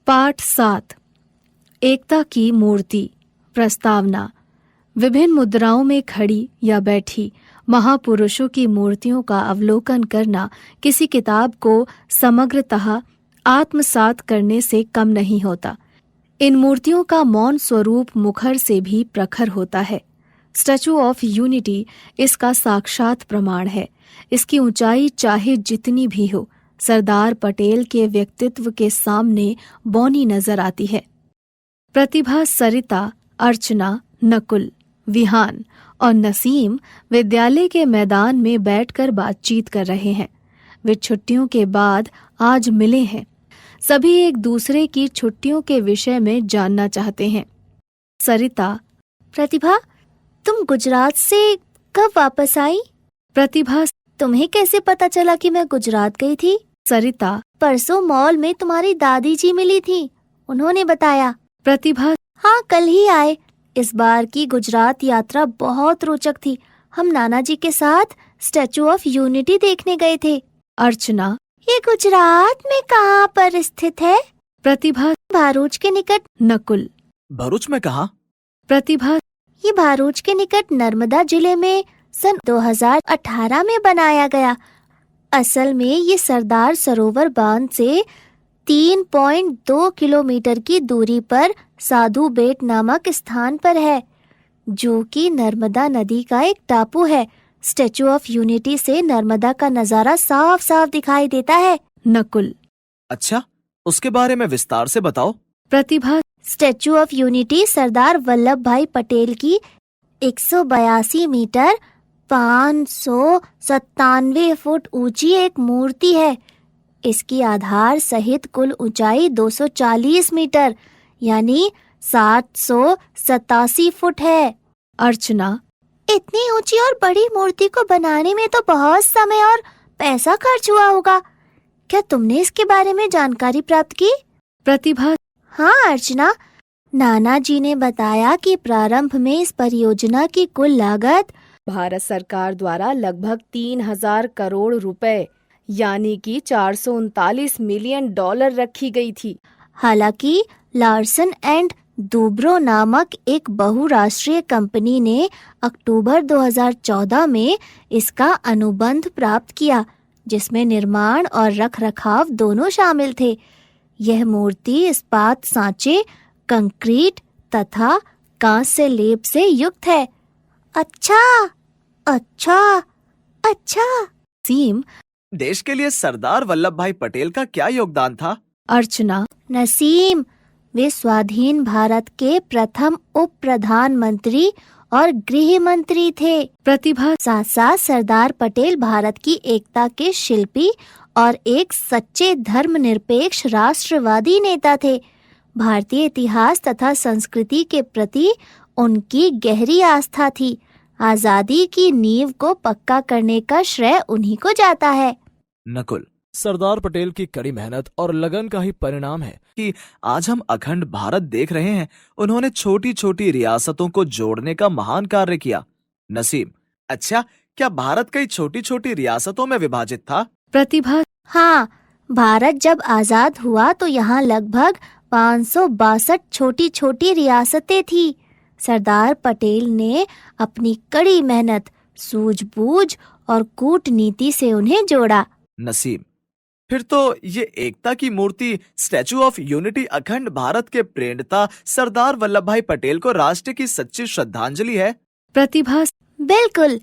पाठ 7 एकता की मूर्ति। प्रस्तावना। विभिन्न मुद्राओं में खड़ी या बैठी महापुरुषों की मूर्तियों का अवलोकन करना किसी किताब को समग्रतः आत्मसात करने से कम नहीं होता। इन मूर्तियों का मौन स्वरूप मुखर से भी प्रखर होता है। स्टैचू ऑफ यूनिटी इसका साक्षात प्रमाण है। इसकी ऊंचाई चाहे जितनी भी हो, सरदार पटेल के व्यक्तित्व के सामने बौनी नजर आती है। प्रतिभा, सरिता, अर्चना, नकुल, विहान और नसीम विद्यालय के मैदान में बैठकर बातचीत कर रहे हैं। वे छुट्टियों के बाद आज मिले हैं। सभी एक दूसरे की छुट्टियों के विषय में जानना चाहते हैं। सरिता: प्रतिभा, तुम गुजरात से कब वापस आई? प्रतिभा: तुम्हें कैसे पता चला कि मैं गुजरात गई थी? सरिता: परसों मॉल में तुम्हारी दादी जी मिली थी, उन्होंने बताया। प्रतिभा: हाँ, कल ही आए। इस बार की गुजरात यात्रा बहुत रोचक थी। हम नाना जी के साथ स्टैचू ऑफ यूनिटी देखने गए थे। अर्चना: ये गुजरात में कहाँ पर स्थित है? प्रतिभा: भरूच के निकट। नकुल: भरूच में कहाँ? प्रतिभा: ये भरूच के निकट नर्मदा जिले में सन 2018 में बनाया गया। असल में ये सरदार सरोवर बांध से 3.2 किलोमीटर की दूरी पर साधु बेट नामक स्थान पर है, जो कि नर्मदा नदी का एक टापू है। स्टैचू ऑफ यूनिटी से नर्मदा का नजारा साफ साफ दिखाई देता है। नकुल: अच्छा, उसके बारे में विस्तार से बताओ। प्रतिभा: statue of unity Sardar Vallabh भाई पटेल की 182 मीटर 597 फुट ऊंची एक मूर्ति है। इसकी आधार सहित कुल ऊंचाई 240 मीटर यानी 787 फुट है। अर्चना: इतनी ऊंची और बड़ी मूर्ति को बनाने में तो बहुत समय और पैसा खर्च हुआ होगा। क्या तुमने इसके बारे में जानकारी प्राप्त की? प्रतिभा: हाँ अर्चना, नाना जी ने बताया कि प्रारंभ में इस परियोजना की कुल लागत भारत सरकार द्वारा लगभग 3000 करोड़ रुपए यानी कि 439 मिलियन डॉलर रखी गई थी। हालांकि लार्सन एंड दूब्रो नामक एक बहुराष्ट्रीय कंपनी ने अक्टूबर 2014 में इसका अनुबंध प्राप्त किया, जिसमें निर्माण और रखरखाव दोनों शामिल थे। यह मूर्ति इस्पात सांचे, कंक्रीट तथा कांस्य लेप से युक्त है। अच्छा अच्छा अच्छा। नसीम: देश के लिए सरदार वल्लभ भाई पटेल का क्या योगदान था? अर्चना: नसीम, वे स्वाधीन भारत के प्रथम उप प्रधानमंत्री और गृह मंत्री थे। प्रतिभा: साथ साथ सरदार पटेल भारत की एकता के शिल्पी और एक सच्चे धर्मनिरपेक्ष राष्ट्रवादी नेता थे। भारतीय इतिहास तथा संस्कृति के प्रति उनकी गहरी आस्था थी। आजादी की नींव को पक्का करने का श्रेय उन्हीं को जाता है। नकुल: सरदार पटेल की कड़ी मेहनत और लगन का ही परिणाम है कि आज हम अखंड भारत देख रहे हैं। उन्होंने छोटी छोटी रियासतों को जोड़ने का महान कार्य किया। नसीम: अच्छा, क्या भारत कई छोटी छोटी रियासतों में विभाजित था? प्रतिभा: हाँ, भारत जब आजाद हुआ तो यहाँ लगभग 562 छोटी छोटी रियासतें थी। सरदार पटेल ने अपनी कड़ी मेहनत, सूझबूझ और कूटनीति से उन्हें जोड़ा। नसीम: फिर तो ये एकता की मूर्ति स्टैचू ऑफ यूनिटी अखंड भारत के प्रणेता सरदार वल्लभ भाई पटेल को राष्ट्र की सच्ची श्रद्धांजलि है। प्रतिभा: बिल्कुल।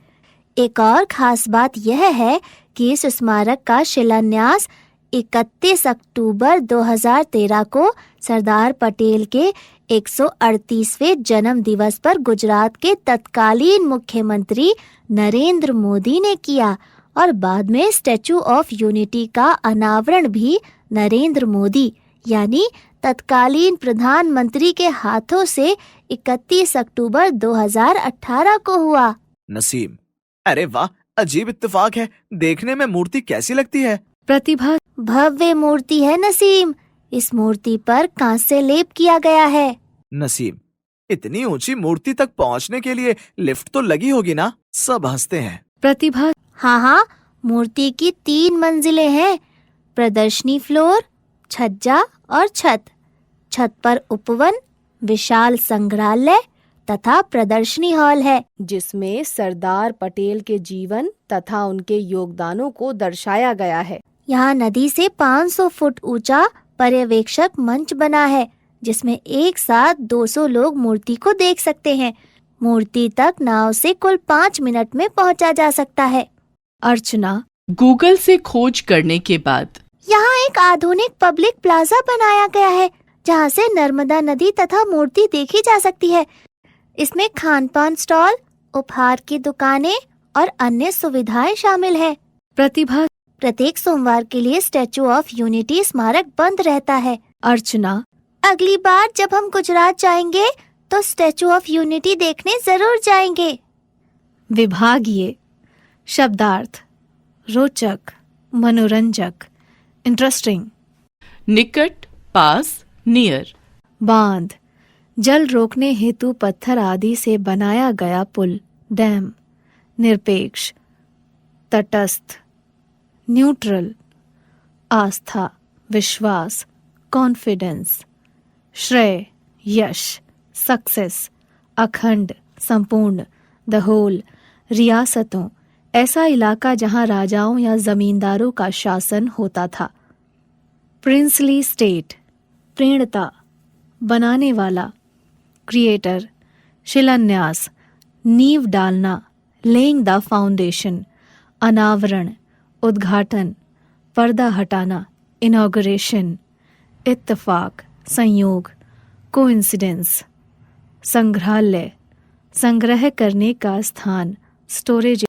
एक और खास बात यह है कि इस स्मारक का शिलान्यास 31 अक्टूबर 2013 को सरदार पटेल के 138वें जन्म दिवस पर गुजरात के तत्कालीन मुख्यमंत्री नरेंद्र मोदी ने किया और बाद में स्टैचू ऑफ यूनिटी का अनावरण भी नरेंद्र मोदी यानी तत्कालीन प्रधानमंत्री के हाथों से 31 अक्टूबर 2018 को हुआ। नसीम: अरे वाह, अजीब इत्तेफाक है। देखने में मूर्ति कैसी लगती है? प्रतिभा: भव्य मूर्ति है नसीम। इस मूर्ति पर कांस्य लेप किया गया है। नसीम: इतनी ऊंची मूर्ति तक पहुंचने के लिए लिफ्ट तो लगी होगी ना? सब हंसते हैं। प्रतिभा: हाँ, मूर्ति की 3 मंजिलें हैं। प्रदर्शनी फ्लोर, छज्जा और छत। छत पर उपवन, विशाल संग्रहालय तथा प्रदर्शनी हॉल है, जिसमें सरदार पटेल के जीवन तथा उनके योगदानों को दर्शाया गया है। यहाँ नदी से 500 फुट ऊंचा पर्यवेक्षक मंच बना है, जिसमें एक साथ 200 लोग मूर्ति को देख सकते हैं। मूर्ति तक नाव से कुल 5 मिनट में पहुंचा जा सकता है। अर्चना, गूगल से खोज करने के बाद यहाँ एक आधुनिक पब्लिक प्लाजा बनाया गया है, जहाँ से नर्मदा नदी तथा मूर्ति देखी जा सकती है। इसमें खान-पान स्टॉल, उपहार की दुकानें और अन्य सुविधाएं शामिल है। प्रतिभा, प्रत्येक सोमवार के लिए स्टैचू ऑफ यूनिटी स्मारक बंद रहता है। अर्चना, अगली बार जब हम गुजरात जाएंगे तो स्टैचू ऑफ यूनिटी देखने जरूर जाएंगे। विभागीय शब्दार्थ: रोचक, मनोरंजक, इंटरेस्टिंग। निकट, पास, नियर। बांध, जल रोकने हेतु पत्थर आदि से बनाया गया पुल, डैम। निरपेक्ष, तटस्थ, न्यूट्रल। आस्था, विश्वास, कॉन्फिडेंस। श्रेय, यश, सक्सेस। अखंड, संपूर्ण, द होल। रियासतों, ऐसा इलाका जहां राजाओं या जमींदारों का शासन होता था। प्रिंसली स्टेट, प्रेरणता, बनाने वाला। क्रिएटर, शिलान्यास, नींव डालना, लेइंग द फाउंडेशन। अनावरण, उद्घाटन, पर्दा हटाना, इनॉग्रेशन। इत्तेफाक, संयोग, कोइंसिडेंस। संग्रहालय, संग्रह करने का स्थान, स्टोरेज